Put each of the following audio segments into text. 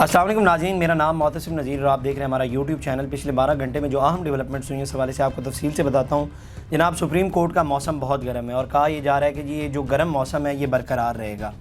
अस्सलाम वालेकुम नाज़रीन, मेरा नाम मोहतसिब नज़ीर और आप देख रहे हैं हमारा यूट्यूब चैनल। पिछले 12 घंटे में जो अहम डेवलपमेंट्स हुई हैं इस हवाले से आपको तफसील से बताता हूँ। जनाब, सुप्रीम कोर्ट का मौसम बहुत गर्म है और कहा यह जा रहा है कि जी ये जो गर्म मौसम है ये बरकरार रहेगा।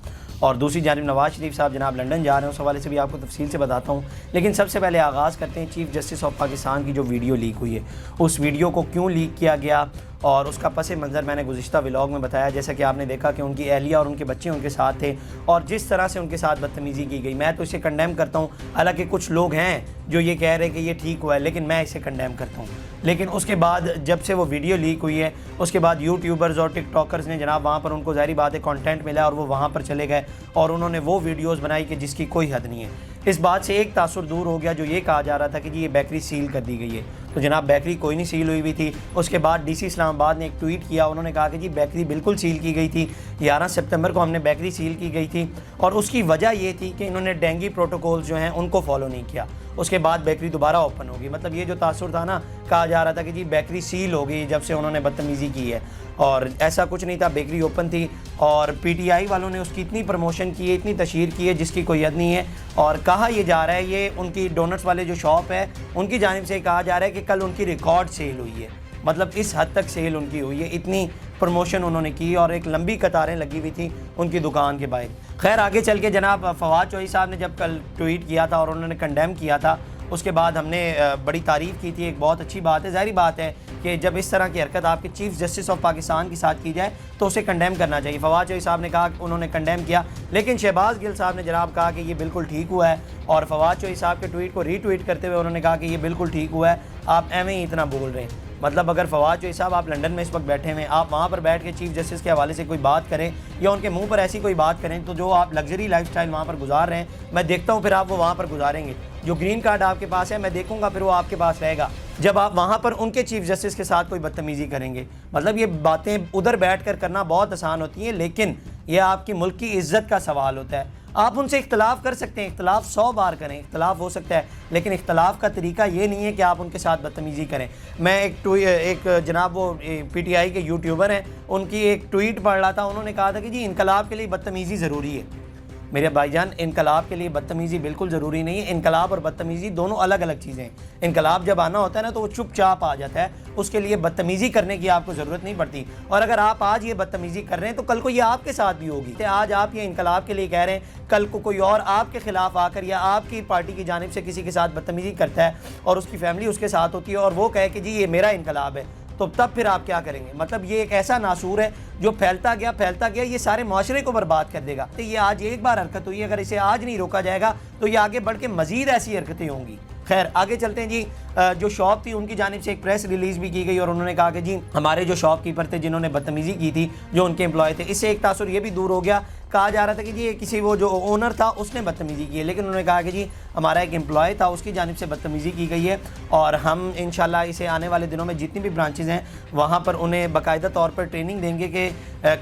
और दूसरी जानिब नवाज शरीफ साहब जनाब लंदन जा रहे हैं, उस हवाले से भी आपको तफसील से बताता हूँ। लेकिन सबसे पहले आगाज़ करते हैं चीफ़ जस्टिस ऑफ पाकिस्तान की जो वीडियो लीक हुई है, उस वीडियो को क्यों लीक किया गया और उसका पस मंज़र मैंने गुज़िश्ता व्लॉग में बताया। जैसा कि आपने देखा कि उनकी अहलिया और उनके बच्चे उनके साथ थे और जिस तरह से उनके साथ बदतमीज़ी की गई, मैं तो इसे कंडेम करता हूँ। हालांकि कुछ लोग हैं जो ये कह रहे हैं कि ये ठीक हुआ है, लेकिन मैं इसे कंडेम करता हूँ। लेकिन उसके बाद जब से वो वीडियो लीक हुई है, उसके बाद यूट्यूबर्स और टिकटॉकर्स ने जनाब वहाँ पर उनको ज़ाहिर बात है कंटेंट मिला और वो वहाँ पर चले गए और उन्होंने वो वीडियोज़ बनाई कि जिसकी कोई हद नहीं है। इस बात से एक तासुर दूर हो गया जो ये कहा जा रहा था कि जी ये बेकरी सील कर दी गई है। तो जनाब बेकरी कोई नहीं सील हुई हुई थी। उसके बाद डीसी इस्लामाबाद ने एक ट्वीट किया, उन्होंने कहा कि जी बेकरी बिल्कुल सील की गई थी, 11 सितंबर को हमने बेकरी सील की गई थी और उसकी वजह ये थी कि इन्होंने डेंगू प्रोटोकॉल्स जो हैं उनको फॉलो नहीं किया। उसके बाद बेकरी दोबारा ओपन होगी। मतलब ये जो तासुर था ना, कहा जा रहा था कि जी बेकरी सील हो गई जब से उन्होंने बदतमीज़ी की है, और ऐसा कुछ नहीं था। बेकरी ओपन थी और पीटीआई वालों ने उसकी इतनी प्रमोशन की है, इतनी तशहीर की है जिसकी कोई हद नहीं है। और कहा यह जा रहा है, ये उनकी डोनट्स वाले जो शॉप है उनकी जानिब से कहा जा रहा है कि कल उनकी रिकॉर्ड सेल हुई है। मतलब इस हद तक सेल उनकी हुई है, इतनी प्रमोशन उन्होंने की और एक लंबी कतारें लगी हुई थी उनकी दुकान के बाहर। खैर आगे चल के जनाब फवाद चौधरी साहब ने जब कल ट्वीट किया था और उन्होंने कंडेम किया था, उसके बाद हमने बड़ी तारीफ़ की थी। एक बहुत अच्छी बात है, ज़ाहिर बात है कि जब इस तरह की हरकत आपके चीफ़ जस्टिस ऑफ पाकिस्तान के साथ की जाए तो उसे कंडेम करना चाहिए। फवाद चौधरी साहब ने कहा, उन्होंने कंडेम किया, लेकिन शहबाज गिल साहब ने जनाब कहा कि ये बिल्कुल ठीक हुआ है और फवाद चौधरी साहब के ट्वीट को रीट्वीट करते हुए उन्होंने कहा कि ये बिल्कुल ठीक हुआ है, आप एवं ही इतना बोल रहे हैं। मतलब अगर फवाद चौधरी साहब आप लंदन में इस वक्त बैठे हुए, आप वहाँ पर बैठ के चीफ़ जस्टिस के हवाले से कोई बात करें या उनके मुंह पर ऐसी कोई बात करें, तो जो आप लग्जरी लाइफस्टाइल वहाँ पर गुजार रहे हैं, मैं देखता हूँ फिर आप वो वहाँ पर गुजारेंगे। जो ग्रीन कार्ड आपके पास है मैं देखूंगा फिर वो आपके पास रहेगा जब आप वहाँ पर उनके चीफ़ जस्टिस के साथ कोई बदतमीज़ी करेंगे। मतलब ये बातें उधर बैठकर करना बहुत आसान होती हैं, लेकिन ये आपकी मुल्क की इज़्ज़त का सवाल होता है। आप उनसे इख्तलाफ कर सकते हैं, इख्तलाफ 100 बार करें, इख्तलाफ हो सकता है, लेकिन इख्तलाफ का तरीका ये नहीं है कि आप उनके साथ बदतमीज़ी करें। मैं एक जनाब वो पीटीआई के यूट्यूबर हैं, उनकी एक ट्वीट पढ़ रहा था, उन्होंने कहा था कि जी इनकलाब के लिए बदतमीज़ी ज़रूरी है। मेरे भाईजान, इनकलाब के लिए बदतमीज़ी बिल्कुल ज़रूरी नहीं है। इनकलाब और बदतमीज़ी दोनों अलग अलग चीज़ें हैं। इनकलाब जब आना होता है ना तो वो चुपचाप आ जाता है, उसके लिए बदतमीज़ी करने की आपको ज़रूरत नहीं पड़ती। और अगर आप आज ये बदतमीज़ी कर रहे हैं तो कल को ये आपके साथ भी होगी। तो आज आप ये इनकलाब के लिए कह रहे हैं, कल को कोई और आपके ख़िलाफ़ आकर या आपकी पार्टी की जानिब से किसी के साथ बदतमीज़ी करता है और उसकी फैमिली उसके साथ होती है और वो कहे कि जी ये मेरा इनकलाब है, तो तब फिर आप क्या करेंगे? मतलब ये एक ऐसा नासूर है जो फैलता गया, ये सारे माशरे को बर्बाद कर देगा। तो ये आज एक बार हरकत हुई है, अगर इसे आज नहीं रोका जाएगा तो ये आगे बढ़ के मज़ीद ऐसी हरकतें होंगी। खैर आगे चलते हैं जी। जो शॉप थी उनकी जानिब से एक प्रेस रिलीज़ भी की गई और उन्होंने कहा कि जी हमारे जो शॉपकीपर थे जिन्होंने बदतमीज़ी की थी, जो उनके एम्प्लॉय थे, इससे एक तासुर ये भी दूर हो गया। कहा जा रहा था कि जी किसी वो जो ओनर था उसने बदतमीज़ी की है, लेकिन उन्होंने कहा कि जी हमारा एक एम्प्लॉय था उसकी जानिब से बदतमीज़ी की गई है और हम इंशाल्लाह इसे आने वाले दिनों में जितनी भी ब्रांचेज़ हैं वहाँ पर उन्हें बाकायदा तौर पर ट्रेनिंग देंगे कि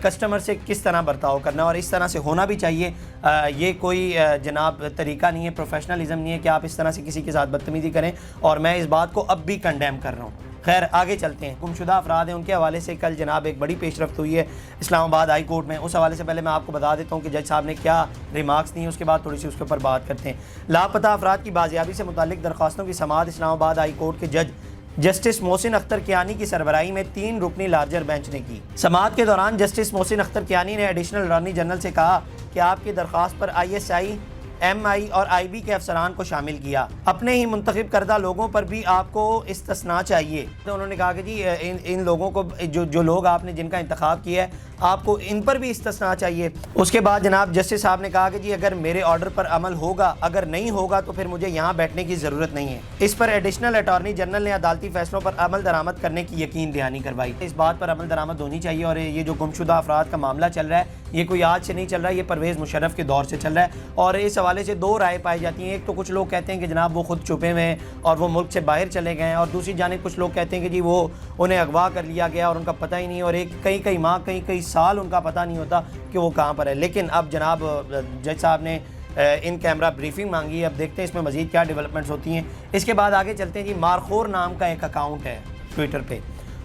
कस्टमर से किस तरह बर्ताव करना, और इस तरह से होना भी चाहिए। ये कोई जनाब तरीका नहीं है, प्रोफेशनलिज्म नहीं है कि आप इस तरह से किसी के साथ बदतमीज़ी करें, और मैं इस बात को अब भी कंडेम कर रहा हूँ। खैर आगे चलते हैं। गुमशुदा अफराद हैं, उनके हवाले से कल जनाब एक बड़ी पेशरफ्त हुई है इस्लामाबाद हाई कोर्ट में। उस हवाले से पहले मैं आपको बता देता हूँ कि जज साहब ने क्या रिमार्क्स दिए, उसके बाद थोड़ी सी उसके ऊपर बात करते हैं। लापता अफराद की बाजियाबी से मुताल्लिक दरख्वास्तों की समाअत इस्लामाबाद हाई कोर्ट के जज जस्टिस मोहसिन अख्तर कियानी की सरबराही में 3 रुकनी लार्जर बेंच ने की। समाअत के दौरान जस्टिस मोहसिन अख्तर कियानी ने एडिशनल अटॉर्नी जनरल से कहा कि आपकी दरख्वास्त पर ISI, MI और IB के अफसरान को शामिल किया, अपने ही मुंतखब करदा लोगों पर भी आपको इस्तिस्ना चाहिए। तो उन्होंने कहा कि जी इन लोगों को जो लोग आपने जिनका इंतखाब किया है आपको इन पर भी इस्तिस्ना चाहिए। उसके बाद जनाब जस्टिस साहब ने कहा कि जी अगर मेरे ऑर्डर पर अमल होगा, अगर नहीं होगा तो फिर मुझे यहाँ बैठने की ज़रूरत नहीं है। इस पर एडिशनल अटॉर्नी जनरल ने अदालती फैसलों पर अमल दरामद करने की यकीन दहानी करवाई। इस बात पर अमल दरामद होनी चाहिए। और ये जो गुमशुदा अफराद का मामला चल रहा है ये कोई आज से नहीं चल रहा है, ये परवेज़ मुशर्रफ के दौर से चल रहा है। और इस हवाले से 2 राय पाई जाती हैं। एक तो कुछ लोग कहते हैं कि जनाब वो खुद छुपे हुए हैं और वो मुल्क से बाहर चले गए हैं, और दूसरी जानिब कुछ लोग कहते हैं कि जी वो उन्हें अगवा कर लिया गया और उनका पता ही नहीं, और एक कई माह कई साल उनका पता नहीं होता कि वो कहाँ पर है। लेकिन अब जनाब जज साहब ने इन कैमरा ब्रीफिंग मांगी है। अब देखते हैं इसमें मज़ीद क्या डेवलपमेंट्स होती हैं। इसके बाद आगे चलते हैं जी। मारखोर नाम का एक अकाउंट है ट्विटर पे,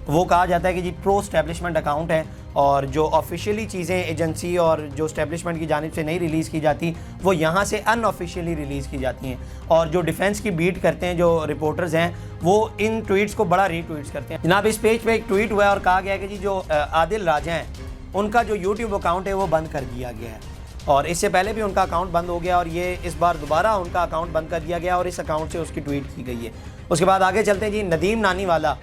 वो कहा जाता है कि जी प्रो एस्टैब्लिशमेंट अकाउंट है اور جو آفیشیلی چیزیں ایجنسی اور جو اسٹیبلشمنٹ کی جانب سے نہیں ریلیز کی جاتی وہ یہاں سے ان آفیشیلی ریلیز کی جاتی ہیں، اور جو ڈیفینس کی بیٹ کرتے ہیں جو رپورٹرز ہیں وہ ان ٹویٹس کو بڑا ری ٹویٹس کرتے ہیں۔ جناب اس پیج پہ ایک ٹویٹ ہوا ہے اور کہا گیا ہے کہ جی جو عادل راجہ ہیں ان کا جو یوٹیوب اکاؤنٹ ہے وہ بند کر دیا گیا ہے، اور اس سے پہلے بھی ان کا اکاؤنٹ بند ہو گیا اور یہ اس بار دوبارہ ان کا اکاؤنٹ بند کر دیا گیا اور اس اکاؤنٹ سے اس کی ٹویٹ کی گئی ہے۔ اس کے بعد آگے چلتے ہیں جی، ندیم نانی والا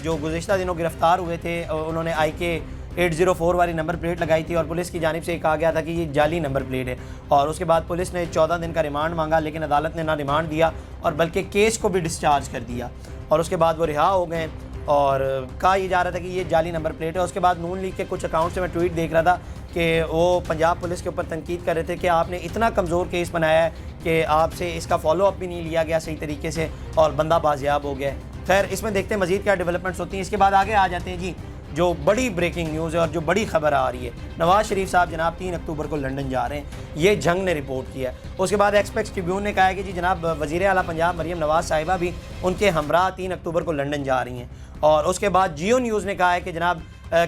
جو گزشتہ دنوں گرفتار ہوئے تھے، انہوں نے IK 804 والی نمبر پلیٹ لگائی تھی اور پولیس کی جانب سے کہا گیا تھا کہ یہ جعلی نمبر پلیٹ ہے، اور اس کے بعد پولیس نے 14 دن کا ریمانڈ مانگا لیکن عدالت نے نہ ریمانڈ دیا اور بلکہ کیس کو بھی ڈسچارج کر دیا، اور اس کے بعد وہ رہا ہو گئے اور کہا یہ جا رہا تھا کہ یہ جعلی نمبر پلیٹ ہے۔ اس کے بعد نون لیگ کے کچھ اکاؤنٹ سے میں ٹویٹ دیکھ رہا تھا کہ وہ پنجاب پولیس کے اوپر تنقید کر رہے تھے کہ آپ نے اتنا کمزور کیس بنایا ہے کہ آپ سے اس کا فالو اپ بھی نہیں لیا گیا صحیح طریقے سے اور بندہ بازیاب ہو گیا ہے۔ خیر اس میں دیکھتے ہیں مزید کیا ڈیولپمنٹس ہوتی ہیں۔ اس کے بعد آگے آ جاتے ہیں جی جو بڑی بریکنگ نیوز ہے اور جو بڑی خبر آ رہی ہے، نواز شریف صاحب جناب 3 اکتوبر کو لنڈن جا رہے ہیں، یہ جنگ نے رپورٹ کیا ہے۔ اس کے بعد ایکسپریس ٹریبیون نے کہا ہے کہ جی جناب وزیر اعلیٰ پنجاب مریم نواز صاحبہ بھی ان کے ہمراہ 3 اکتوبر کو لنڈن جا رہی ہیں، اور اس کے بعد جیو نیوز نے کہا ہے کہ جناب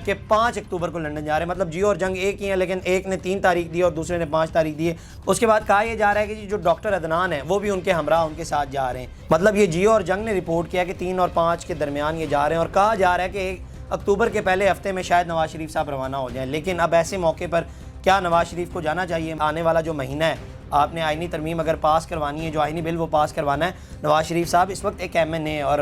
کہ 5 اکتوبر کو لنڈن جا رہے ہیں، مطلب جیو اور جنگ ایک ہی ہیں لیکن ایک نے 3 تاریخ دی اور دوسرے نے 5 تاریخ دی ہے۔ اس کے بعد کہا یہ جا رہا ہے کہ جی جو ڈاکٹر عدنان ہیں وہ بھی ان کے ہمراہ ان کے ساتھ جا رہے ہیں، مطلب یہ جیو اور جنگ نے رپورٹ کیا کہ 3 اور 5 کے درمیان یہ جا رہے ہیں، اور کہا جا رہا ہے کہ 1 اکتوبر کے پہلے ہفتے میں شاید نواز شریف صاحب روانہ ہو جائیں۔ لیکن اب ایسے موقع پر کیا نواز شریف کو جانا چاہیے؟ آنے والا جو مہینہ ہے آپ نے آئینی ترمیم اگر پاس کروانی ہے، جو آئینی بل وہ پاس کروانا ہے، نواز شریف صاحب اس وقت ایک MN اور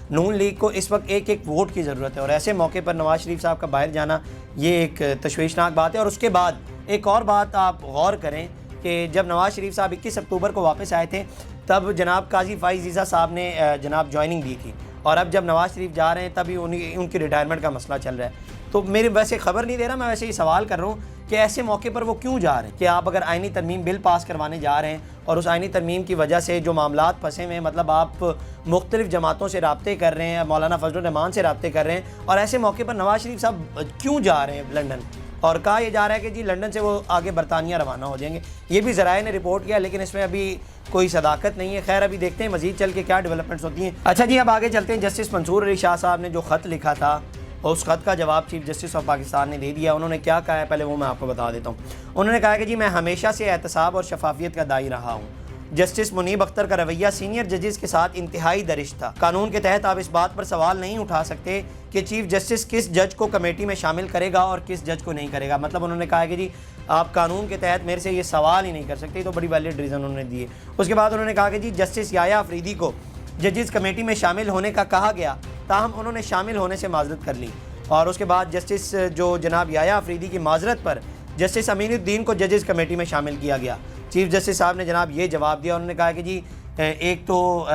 نون لیگ کو اس وقت ایک ووٹ کی ضرورت ہے، اور ایسے موقع پر نواز شریف صاحب کا باہر جانا یہ ایک تشویشناک بات ہے۔ اور اس کے بعد ایک اور بات آپ غور کریں کہ جب نواز شریف صاحب 21 اکتوبر کو واپس آئے تھے تب جناب قاضی فائز عیسیٰ صاحب نے جناب جوائننگ دی تھی، اور اب جب نواز شریف جا رہے ہیں تبھی ان کی ریٹائرمنٹ کا مسئلہ چل رہا ہے۔ تو میرے ویسے خبر نہیں دے رہا، میں ویسے ہی سوال کر رہا ہوں کہ ایسے موقع پر وہ کیوں جا رہے ہیں کہ آپ اگر آئینی ترمیم بل پاس کروانے جا رہے ہیں اور اس آئینی ترمیم کی وجہ سے جو معاملات پھنسے ہوئے ہیں، مطلب آپ مختلف جماعتوں سے رابطے کر رہے ہیں، مولانا فضل الرحمان سے رابطے کر رہے ہیں، اور ایسے موقع پر نواز شریف صاحب کیوں جا رہے ہیں لنڈن؟ اور کہا یہ جا رہا ہے کہ جی لنڈن سے وہ آگے برطانیہ روانہ ہو جائیں گے، یہ بھی ذرائع نے رپورٹ کیا لیکن اس میں ابھی کوئی صداقت نہیں ہے۔ خیر ابھی دیکھتے ہیں مزید چل کے کیا ڈیولپمنٹس ہوتی ہیں۔ اچھا جی اب آگے چلتے ہیں، جسٹس منصور علی شاہ صاحب نے جو خط لکھا تھا اس خط کا جواب چیف جسٹس آف پاکستان نے دے دیا۔ انہوں نے کیا کہا ہے پہلے وہ میں آپ کو بتا دیتا ہوں۔ انہوں نے کہا کہ جی میں ہمیشہ سے احتساب اور شفافیت کا داعی رہا ہوں۔ جسٹس منیب اختر کا رویہ سینئر ججز کے ساتھ انتہائی درش تھا۔ قانون کے تحت آپ اس بات پر سوال نہیں اٹھا سکتے کہ چیف جسٹس کس جج کو کمیٹی میں شامل کرے گا اور کس جج کو نہیں کرے گا، مطلب انہوں نے کہا کہ جی آپ قانون کے تحت میرے سے یہ سوال ہی نہیں کر سکتے، تو بڑی ویلڈ ریزن انہوں نے دیے۔ اس کے بعد انہوں نے کہا کہ جی جسٹس یحییٰ آفریدی کو ججز کمیٹی میں شامل ہونے کا کہا گیا، تاہم انہوں نے شامل ہونے سے معذرت کر لی، اور اس کے بعد جسٹس جو جناب یحییٰ آفریدی کی معذرت پر جسٹس امین الدین کو ججز کمیٹی میں شامل کیا گیا۔ چیف جسٹس صاحب نے جناب یہ جواب دیا، انہوں نے کہا کہ جی ایک تو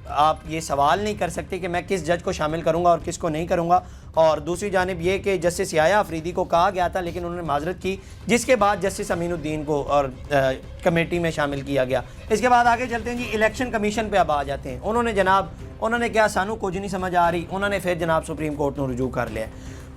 آپ یہ سوال نہیں کر سکتے کہ میں کس جج کو شامل کروں گا اور کس کو نہیں کروں گا، اور دوسری جانب یہ کہ جسٹس یحییٰ آفریدی کو کہا گیا تھا لیکن انہوں نے معذرت کی، جس کے بعد جسٹس امین الدین کو اور کمیٹی میں شامل کیا گیا۔ اس کے بعد آگے چلتے ہیں جی الیکشن کمیشن پہ اب آ جاتے ہیں۔ انہوں نے کیا سانو کچھ نہیں سمجھ آ رہی، انہوں نے پھر جناب سپریم کورٹ میں رجوع کر لیا،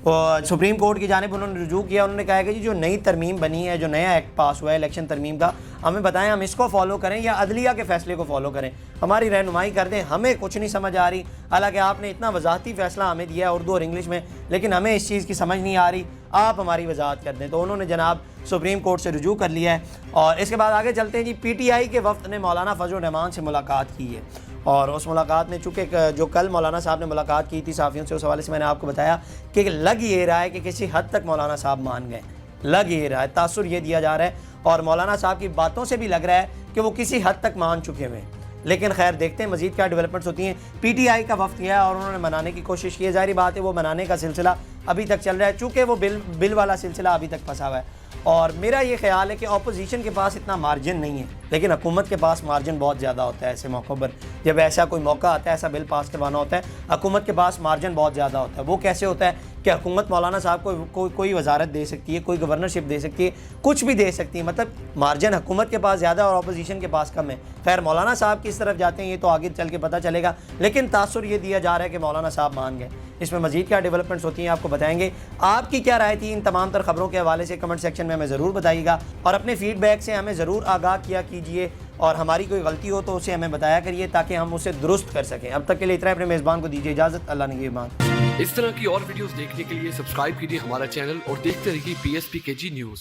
اور سپریم کورٹ کی جانب انہوں نے رجوع کیا۔ انہوں نے کہا کہ جی جو نئی ترمیم بنی ہے، جو نیا ایکٹ پاس ہوا ہے الیکشن ترمیم کا، ہمیں بتائیں ہم اس کو فالو کریں یا عدلیہ کے فیصلے کو فالو کریں، ہماری رہنمائی کر دیں، ہمیں کچھ نہیں سمجھ آ رہی۔ حالانکہ آپ نے اتنا وضاحتی فیصلہ ہمیں دیا ہے اردو اور انگلش میں، لیکن ہمیں اس چیز کی سمجھ نہیں آ رہی، آپ ہماری وضاحت کر دیں۔ تو انہوں نے جناب سپریم کورٹ سے رجوع کر لیا ہے۔ اور اس کے بعد آگے چلتے ہیں جی PTI کے وفد نے مولانا فضل الرحمان سے ملاقات کی ہے، اور اس ملاقات میں چونکہ جو کل مولانا صاحب نے ملاقات کی تھی صحافیوں سے، اس حوالے سے میں نے آپ کو بتایا کہ لگ یہ رہا ہے کہ کسی حد تک مولانا صاحب مان گئے، لگ یہ رہا ہے، تاثر یہ دیا جا رہا ہے، اور مولانا صاحب کی باتوں سے بھی لگ رہا ہے کہ وہ کسی حد تک مان چکے ہوئے ہیں۔ لیکن خیر دیکھتے ہیں مزید کیا ڈیولپمنٹس ہوتی ہیں۔ PTI کا وفد کیا ہے اور انہوں نے منانے کی کوشش کی ہے، ظاہری بات ہے وہ منانے کا سلسلہ ابھی تک چل رہا ہے، چونکہ وہ بل والا سلسلہ ابھی تک پھنسا ہوا ہے، اور میرا یہ خیال ہے کہ اپوزیشن کے پاس اتنا مارجن نہیں ہے، لیکن حکومت کے پاس مارجن بہت زیادہ ہوتا ہے۔ ایسے موقعوں پر جب ایسا کوئی موقع آتا ہے، ایسا بل پاس کروانا ہوتا ہے، حکومت کے پاس مارجن بہت زیادہ ہوتا ہے۔ وہ کیسے ہوتا ہے کہ حکومت مولانا صاحب کو کوئی وزارت دے سکتی ہے، کوئی گورنرشپ دے سکتی ہے، کچھ بھی دے سکتی ہے، مطلب مارجن حکومت کے پاس زیادہ اور اپوزیشن کے پاس کم ہے۔ خیر مولانا صاحب کس طرف جاتے ہیں یہ تو آگے چل کے پتہ چلے گا، لیکن تاثر یہ دیا جا رہا ہے کہ مولانا صاحب مان گئے۔ اس میں مزید کیا ڈیولپمنٹس ہوتی ہیں آپ کو بتائیں گے۔ آپ کی کیا رائے تھی ان تمام تر خبروں کے حوالے سے کمنٹ سیکشن میں ہمیں ضرور بتائیے گا، اور اپنے فیڈ بیک سے ہمیں ضرور آگاہ کیا کیجیے، اور ہماری کوئی غلطی ہو تو اسے ہمیں بتایا کریے تاکہ ہم اسے درست کر سکیں. اب تک کے لیے اتنا. اپنے میزبان کو دیجیے اجازت. اللہ نگہبان. اس طرح کی اور ویڈیوز دیکھنے کے لیے سبسکرائب کیجیے ہمارا چینل اور دیکھتے رہیے PSPKG نیوز.